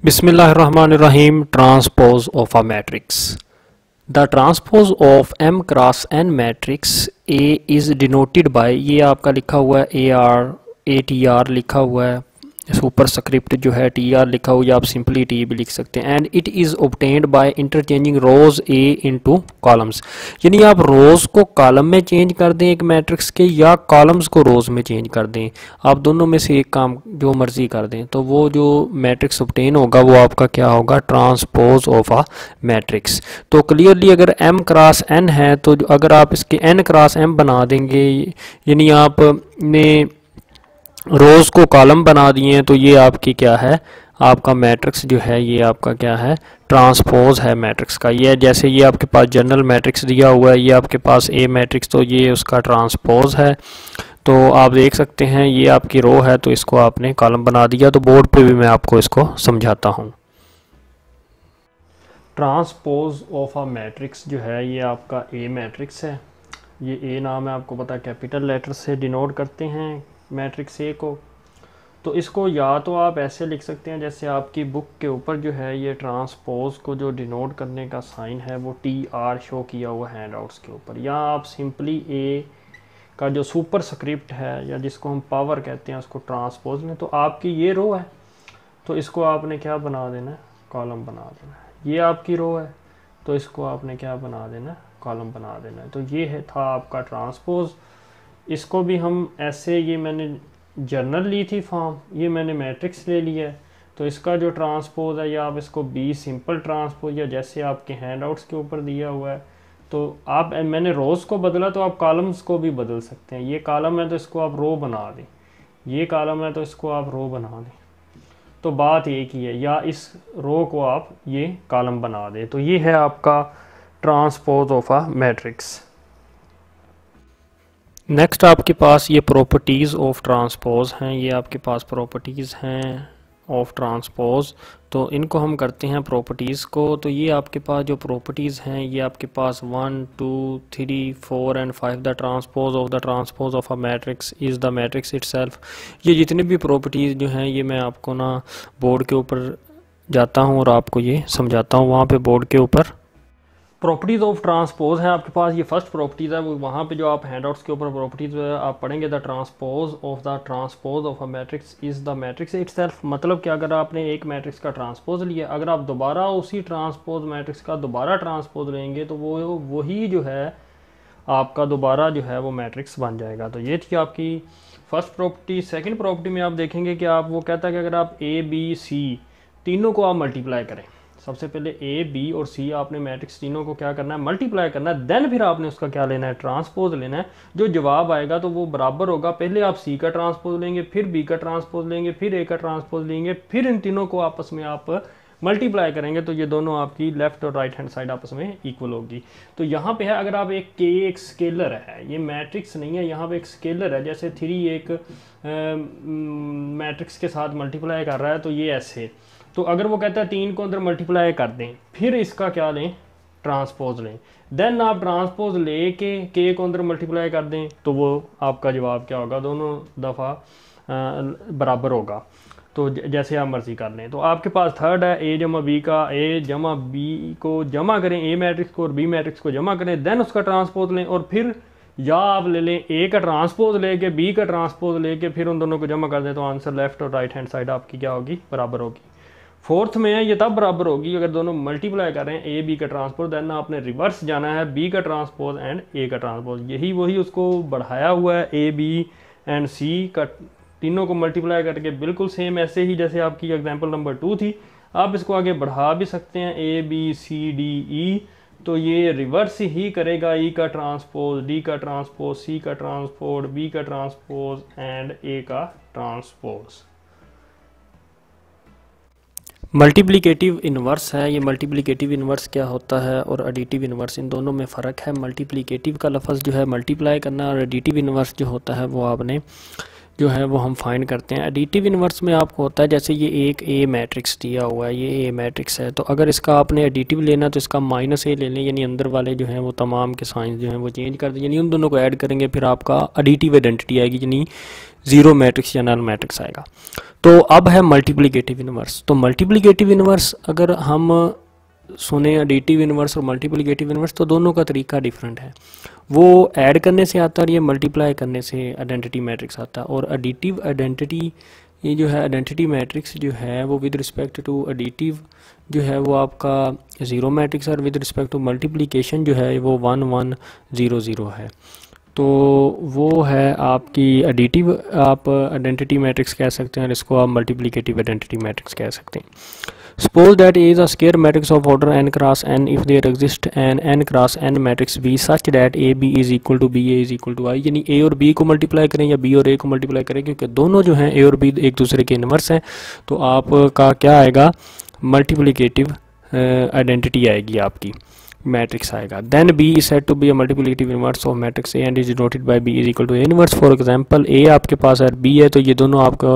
Bismillahirrahmanirrahim. Transpose of a matrix. The transpose of M cross N matrix A is denoted by, ये आपका लिखा हुआ है ATR लिखा हुआ है, सुपर स्क्रिप्ट जो है TR लिखा हुआ है, आप सिंपली T भी लिख सकते हैं। And it is obtained by interchanging rows A into columns, यानी आप रोज को कॉलम में चेंज कर दें एक मैट्रिक्स के, या कॉलम्स को रोज में चेंज कर दें, आप दोनों में से एक काम जो मर्जी कर दें, तो वो जो मैट्रिक्स ऑब्टेन होगा वो आपका क्या होगा, ट्रांसपोज ऑफ अ मैट्रिक्स। तो क्लियरली अगर M क्रॉस N है तो अगर आप इसके N क्रॉस M बना देंगे, यानी आपने रोज़ को कॉलम बना दिए हैं, तो ये आपकी क्या है, आपका मैट्रिक्स जो है ये आपका क्या है, ट्रांसपोज है मैट्रिक्स का। ये जैसे ये आपके पास जनरल मैट्रिक्स दिया हुआ है, ये आपके पास A मैट्रिक्स, तो ये उसका ट्रांसपोज है। तो आप देख सकते हैं ये आपकी रो है, तो इसको आपने कॉलम बना दिया। तो बोर्ड पे भी मैं आपको इसको समझाता हूँ। ट्रांसपोज ऑफ अ मैट्रिक्स जो है ये आपका A मैट्रिक्स है, ये A नाम है, आपको पता है कैपिटल लेटर से डिनोट करते हैं मैट्रिक्स A को। तो इसको या तो आप ऐसे लिख सकते हैं जैसे आपकी बुक के ऊपर जो है ये ट्रांसपोज को जो डिनोट करने का साइन है वो TR शो किया हुआ हैंड आउट्स के ऊपर, या आप सिंपली A का जो सुपर स्क्रिप्ट है या जिसको हम पावर कहते हैं उसको ट्रांसपोज में, तो आपकी ये रो है तो इसको आपने क्या बना देना है, कॉलम बना देना है। ये आपकी रो है तो इसको आपने क्या बना देना है, कॉलम बना देना है। तो ये है था आपका ट्रांसपोज। इसको भी हम ऐसे, ये मैंने जर्नल ली थी फॉर्म, ये मैंने मैट्रिक्स ले लिया है, तो इसका जो ट्रांसपोज है या आप इसको B सिंपल ट्रांसपोज, या जैसे आपके हैंडआउट्स के ऊपर दिया हुआ है, तो आप मैंने रोज़ को बदला तो आप कॉलम्स को भी बदल सकते हैं। ये कॉलम है तो इसको आप रो बना दें, ये कॉलम है तो इसको आप रो बना दें, तो बात एक ही है, या इस रो को आप ये कॉलम बना दें। तो ये है आपका transpose of a matrix. Next आपके पास ये प्रॉपर्टीज़ ऑफ ट्रांसपोज हैं, ये आपके पास प्रॉपर्टीज़ हैं ऑफ ट्रांसपोज, तो इनको हम करते हैं प्रॉपर्टीज़ को। तो ये आपके पास जो प्रॉपर्टीज़ हैं ये आपके पास 1 2 3 4 and 5, the transpose of a matrix is the matrix itself. ये जितने भी प्रॉपर्टीज़ जो हैं ये मैं आपको ना बोर्ड के ऊपर जाता हूँ और आपको ये समझाता हूँ, वहाँ पे बोर्ड के ऊपर प्रॉपर्टीज़ ऑफ ट्रांसपोज है आपके पास। ये फर्स्ट प्रॉपर्टीज़ है, वो वहाँ पे जो आप हैंडआउट्स के ऊपर प्रॉपर्टीज़ आप पढ़ेंगे, the transpose of a matrix is the matrix itself. मतलब कि अगर आपने एक मैट्रिक्स का ट्रांसपोज लिया, अगर आप दोबारा उसी ट्रांसपोज मैट्रिक्स का दोबारा ट्रांसपोज लेंगे तो वो वही जो है आपका दोबारा जो है वो मैट्रिक्स बन जाएगा। तो ये थी आपकी फर्स्ट प्रॉपर्टी। सेकेंड प्रॉपर्टी में आप देखेंगे कि आप वो कहता है कि अगर आप A B C तीनों को आप मल्टीप्लाई करें, सबसे पहले A B और C आपने मैट्रिक्स तीनों को क्या करना है, मल्टीप्लाई करना है, देन फिर आपने उसका क्या लेना है, ट्रांसपोज लेना है। जो जवाब आएगा तो वो बराबर होगा, पहले आप C का ट्रांसपोज लेंगे, फिर B का ट्रांसपोज लेंगे, फिर A का ट्रांसपोज लेंगे, फिर इन तीनों को आपस में आप मल्टीप्लाई करेंगे, तो ये दोनों आपकी लेफ्ट और राइट हैंड साइड आपस में इक्वल होगी। तो यहाँ पे है, अगर आप एक स्केलर है, ये मैट्रिक्स नहीं है, यहाँ पे एक स्केलर है, जैसे 3 एक मैट्रिक्स के साथ मल्टीप्लाई कर रहा है, तो ये ऐसे। तो अगर वो कहता है 3 को अंदर मल्टीप्लाई कर दें, फिर इसका क्या लें, ट्रांसपोज लें, देन आप ट्रांसपोज ले के को अंदर मल्टीप्लाई कर दें, तो वो आपका जवाब क्या होगा, दोनों दफ़ा बराबर होगा। तो जैसे आप मर्जी कर लें। तो आपके पास थर्ड है A जमा B का, A जमा B को जमा करें, A मैट्रिक्स को और B मैट्रिक्स को जमा करें, देन उसका ट्रांसपोज लें, और फिर या आप ले लें A का ट्रांसपोज लेके B का ट्रांसपोज लेके फिर उन दोनों को जमा कर दें, तो आंसर लेफ्ट और राइट हैंड साइड आपकी क्या होगी, बराबर होगी। फोर्थ में है, ये तब बराबर होगी अगर दोनों मल्टीप्लाई कर रहे हैं A B का ट्रांसपोज, देन आपने रिवर्स जाना है, B का ट्रांसपोज एंड A का ट्रांसपोज, यही वही उसको बढ़ाया हुआ है, A B एंड C का तीनों को मल्टीप्लाई करके बिल्कुल सेम ऐसे ही जैसे आपकी एग्जांपल नंबर 2 थी, आप इसको आगे बढ़ा भी सकते हैं A B C D E, तो ये रिवर्स ही करेगा, E का ट्रांसपोज, D का ट्रांसपोज, C का ट्रांसपोज, B का ट्रांसपोज एंड A का ट्रांसपोज। मल्टीप्लिकेटिव इन्वर्स है, ये मल्टीप्लिकेटिव इन्वर्स क्या होता है और एडिटिव इन्वर्स, इन दोनों में फ़र्क है। मल्टीप्लिकेटिव का लफ्ज़ जो है मल्टीप्लाई करना, और एडिटिव इन्वर्स जो होता है वो आपने जो है वो हम फाइंड करते हैं। एडिटिव इन्वर्स में आपको होता है जैसे ये एक ए मैट्रिक्स दिया हुआ है, ये ए मैट्रिक्स है, तो अगर इसका आपने एडिटिव लेना तो इसका माइनस ए ले लें, यानी अंदर वाले जो हैं वो तमाम के साइंस जो हैं वो चेंज कर दें, यानी उन दोनों को ऐड करेंगे, फिर आपका एडिटिव आइडेंटिटी आएगी, यानी ज़ीरो मैट्रिक्स या नल मैट्रिक्स आएगा। तो अब है मल्टीप्लिकेटिव इन्वर्स। तो मल्टीप्लिकेटिव इन्वर्स अगर हम सुने एडिटिव इन्वर्स और मल्टीप्लिकेटिव इन्वर्स, तो दोनों का तरीका डिफरेंट है। वो ऐड करने से आता है और ये मल्टीप्लाई करने से आइडेंटिटी मैट्रिक्स आता है। और एडिटिव आइडेंटिटी, ये जो है आइडेंटिटी मैट्रिक्स जो है वो विद रिस्पेक्ट टू एडिटिव जो है वो आपका ज़ीरो मैट्रिक्स, और विद रिस्पेक्ट टू मल्टीप्लिकेशन जो है वो 1 1 0 0 है। तो वो है आपकी एडिटिव आप आइडेंटिटी मैट्रिक्स कह सकते हैं, और इसको आप मल्टीप्लिकेटिव आइडेंटिटी मैट्रिक्स कह सकते हैं। Suppose that A is a square matrix of order n cross n if there exists an n cross n matrix B such that A B is equal to B A is equal to I, यानी A और B को multiply करें या B और A को multiply करें, क्योंकि दोनों जो हैं A और B एक दूसरे के इन्वर्स हैं, तो आपका क्या आएगा, मल्टीप्लिकेटिव आइडेंटिटी आएगी, आपकी मैट्रिक्स आएगा। Then B is said to be a multiplicative inverse of matrix A and is denoted by B is equal to A inverse। For example A आपके पास है, B है, तो ये दोनों आपका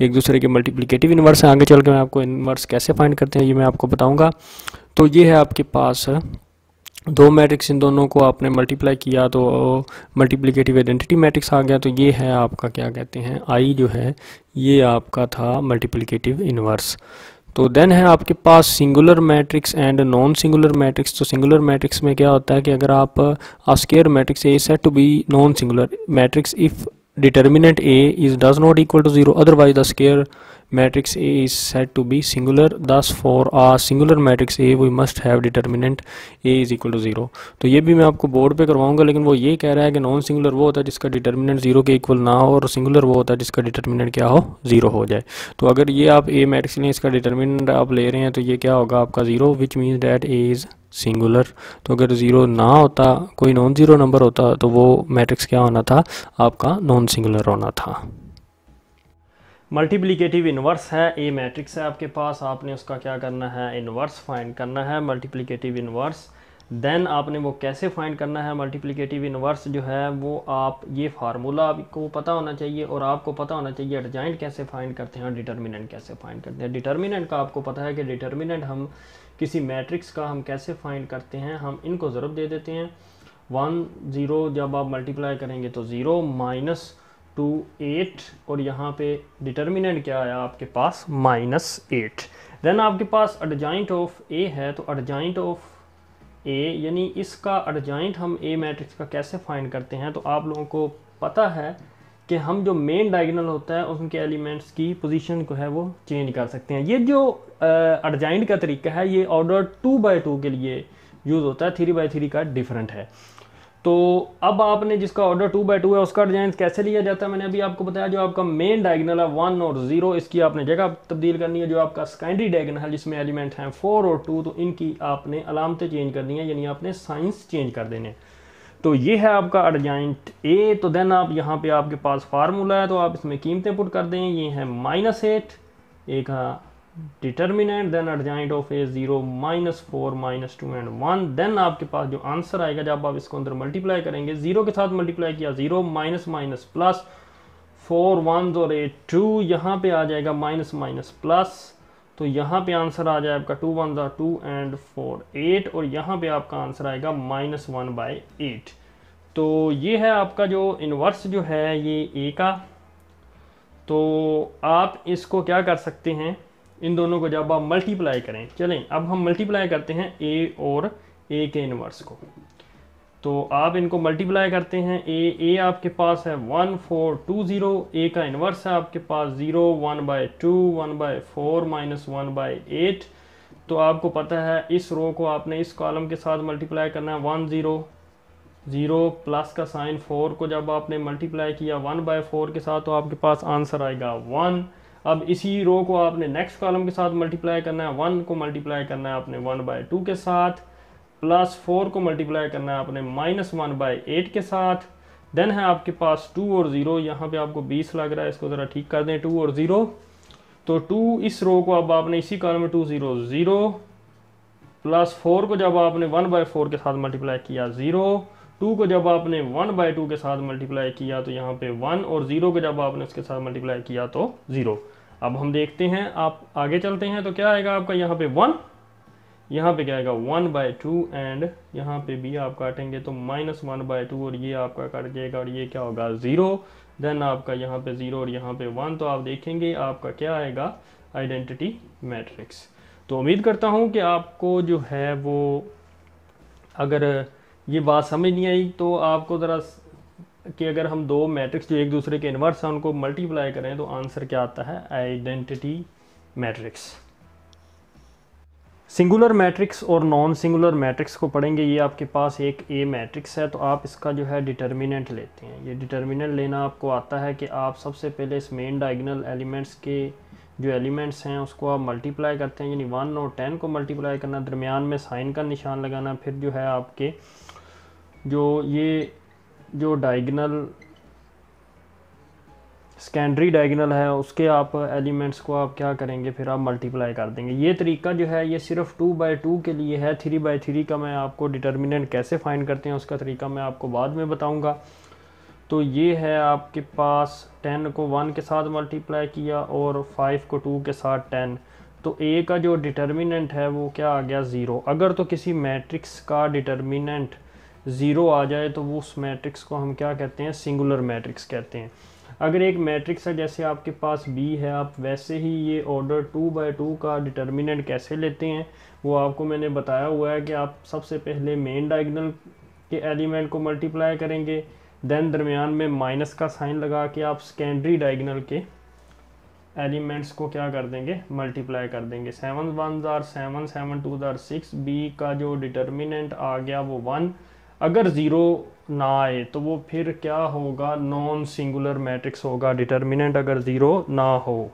एक दूसरे के मल्टीप्लिकेटिव इन्वर्स हैं। आगे चल के मैं आपको इन्वर्स कैसे फाइंड करते हैं ये मैं आपको बताऊंगा। तो ये है आपके पास दो मैट्रिक्स, इन दोनों को आपने मल्टीप्लाई किया तो मल्टीप्लिकेटिव आइडेंटिटी मैट्रिक्स आ गया। तो ये है आपका क्या कहते हैं, I जो है ये आपका था मल्टीप्लिकेटिव इन्वर्स। तो देन है आपके पास singular matrix and non singular matrix. तो सिंगुलर मैट्रिक्स में क्या होता है कि अगर आप square matrix A set to be non singular matrix if determinant A is does not equal to 0, otherwise the square matrix A is set to be singular, thus for a singular matrix A we must have determinant A is equal to 0। तो ये भी मैं आपको board पे करवाऊंगा, लेकिन वो ये कह रहा है कि नॉन सिंगुलर वो होता है जिसका डिटर्मिनेंट 0 के इक्वल ना हो, और सिंगुलर वो होता है जिसका डिटर्मिनेंट क्या हो, 0 हो जाए। तो अगर ये आप ए मैट्रिक्स लें, इसका डिटर्मिनेंट आप ले रहे हैं, तो ये क्या होगा आपका 0, which means that A is singular. तो अगर 0 ना होता, कोई नॉन ज़ीरो नंबर होता, तो वो मैट्रिक्स क्या होना था, आपका नॉन सिंगुलर होना था। मल्टीप्लिकेटिव इन्वर्स है, ए मैट्रिक्स है आपके पास, आपने उसका क्या करना है, इन्वर्स फाइंड करना है, मल्टीप्लिकेटिव इन्वर्स। देन आपने वो कैसे फाइंड करना है मल्टीप्लिकेटिव इन्वर्स जो है वो, आप ये फार्मूला आपको पता होना चाहिए, और आपको पता होना चाहिए एडजॉइंट कैसे फाइंड करते हैं, डिटर्मिनेंट कैसे फाइंड करते हैं। डिटर्मिनेंट का आपको पता है कि डिटर्मिनेंट हम किसी मैट्रिक्स का हम कैसे फाइंड करते हैं, हम इनको ज़रूर दे देते हैं 1 0, जब आप मल्टीप्लाई करेंगे तो 0 माइनस 2 8, और यहाँ पे डिटर्मिनेंट क्या आया आपके पास -8। देन आपके पास एडजॉइंट ऑफ ए है, तो एडजॉइंट ऑफ ए यानी इसका एडजॉइंट हम ए मैट्रिक्स का कैसे फाइंड करते हैं। तो आप लोगों को पता है कि हम जो मेन डायगोनल होता है उनके एलिमेंट्स की पोजीशन को है वो चेंज कर सकते हैं। ये जो एडजॉइंट का तरीका है ये ऑर्डर 2x2 के लिए यूज़ होता है, 3x3 का डिफरेंट है। तो अब आपने जिसका ऑर्डर 2x2 है उसका डिजाइन कैसे लिया जाता है, मैंने अभी आपको बताया। जो आपका मेन डायगोनल है 1 और 0, इसकी आपने जगह तब्दील करनी है। जो आपका सेकेंडरी डायगोनल है जिसमें एलिमेंट हैं 4 और 2, तो इनकी आपने अलामतें चेंज करनी है, यानी आपने साइंस चेंज कर देने। तो ये है आपका एडजॉइंट ए। तो देन आप यहाँ पे आपके पास फार्मूला है, तो आप इसमें कीमतें पुट कर दें। ये है -8 ए का determinant, then adjoint of A 0 -4 -2 and 1। Then आपके पास जो आंसर आएगा जब आप इसको अंदर मल्टीप्लाई करेंगे, 0 के साथ मल्टीप्लाई किया 0 माइनस माइनस प्लस 4 1 और 8 2, यहाँ पे आ जाएगा माइनस माइनस प्लस, तो यहाँ पे आंसर आ जाए आपका 2 1 2 एंड 4 8, और यहाँ पे आपका आंसर आएगा -1/8। तो ये है आपका जो इन्वर्स जो है ये ए का। तो आप इसको क्या कर सकते हैं, इन दोनों को जब आप मल्टीप्लाई करें, चलें अब हम मल्टीप्लाई करते हैं ए और ए के इन्वर्स को। तो आप इनको मल्टीप्लाई करते हैं, ए आपके पास है 1 4 2 0, ए का इन्वर्स है आपके पास 0 1/2 1/4 -1/8। तो आपको पता है इस रो को आपने इस कॉलम के साथ मल्टीप्लाई करना है, 1 0 0 प्लस का साइन 4 को जब आपने मल्टीप्लाई किया 1/4 के साथ, तो आपके पास आंसर आएगा 1। अब इसी रो को आपने नेक्स्ट कॉलम के साथ मल्टीप्लाई करना है, 1 को मल्टीप्लाई करना है आपने 1/2 के साथ, प्लस 4 को मल्टीप्लाई करना है आपने -1/8 के साथ। देन है आपके पास 2 और 0, यहाँ पे आपको 20 लग रहा है, इसको ज़रा ठीक कर दें, 2 और 0। तो 2 इस रो को अब आपने इसी कॉलम में 2 0 0, प्लस 4 को जब आपने 1/4 के साथ मल्टीप्लाई किया 0, 2 को जब आपने 1/2 के साथ मल्टीप्लाई किया तो यहाँ पे 1, और 0 को जब आपने उसके साथ मल्टीप्लाई किया तो 0। अब हम देखते हैं, आप आगे चलते हैं तो क्या आएगा आपका यहाँ पे 1, यहाँ पे क्या आएगा 1/2, एंड यहाँ पे भी आप काटेंगे तो -1/2, और ये आपका कट जाएगा और ये क्या होगा 0। देन आपका यहाँ पे 0 और यहाँ पे 1, तो आप देखेंगे आपका क्या आएगा आइडेंटिटी मैट्रिक्स। तो उम्मीद करता हूँ कि आपको जो है वो, अगर ये बात समझ नहीं आई तो आपको ज़रा कि अगर हम दो मैट्रिक्स जो एक दूसरे के इन्वर्स हैं उनको मल्टीप्लाई करें तो आंसर क्या आता है, आइडेंटिटी मैट्रिक्स। सिंगुलर मैट्रिक्स और नॉन सिंगुलर मैट्रिक्स को पढ़ेंगे। ये आपके पास एक ए मैट्रिक्स है, तो आप इसका जो है डिटर्मिनेंट लेते हैं। ये डिटर्मिनेंट लेना आपको आता है कि आप सबसे पहले इस मेन डायगोनल एलिमेंट्स के जो एलिमेंट्स हैं उसको आप मल्टीप्लाई करते हैं, यानी 1 और 10 को मल्टीप्लाई करना, दरमियान में साइन का निशान लगाना, फिर जो है आपके जो ये जो डायगोनल सेकेंडरी डायगोनल है उसके आप एलिमेंट्स को आप क्या करेंगे, फिर आप मल्टीप्लाई कर देंगे। ये तरीका जो है ये सिर्फ 2/2 के लिए है। 3/3 का मैं आपको डिटर्मिनेंट कैसे फाइंड करते हैं उसका तरीका मैं आपको बाद में बताऊंगा। तो ये है आपके पास 10 को 1 के साथ मल्टीप्लाई किया और 5 को 2 के साथ 10, तो ए का जो डिटर्मिनेंट है वो क्या आ गया 0। अगर तो किसी मैट्रिक्स का डिटर्मिनेंट 0 आ जाए तो वो उस मैट्रिक्स को हम क्या कहते हैं, सिंगुलर मैट्रिक्स कहते हैं। अगर एक मैट्रिक्स है जैसे आपके पास बी है, आप वैसे ही ये ऑर्डर 2/2 का डिटर्मिनेंट कैसे लेते हैं वो आपको मैंने बताया हुआ है कि आप सबसे पहले मेन डायगोनल के एलिमेंट को मल्टीप्लाई करेंगे, देन दरमियान में माइनस का साइन लगा के आप सेकेंडरी डायगोनल के एलिमेंट्स को क्या कर देंगे, मल्टीप्लाई कर देंगे। 7 1s are 7, 7 2s are 6। B का जो डिटर्मिनेंट आ गया वो 1। अगर 0 ना आए तो वो फिर क्या होगा, नॉन सिंगुलर मैट्रिक्स होगा, डिटर्मिनेंट अगर 0 ना हो।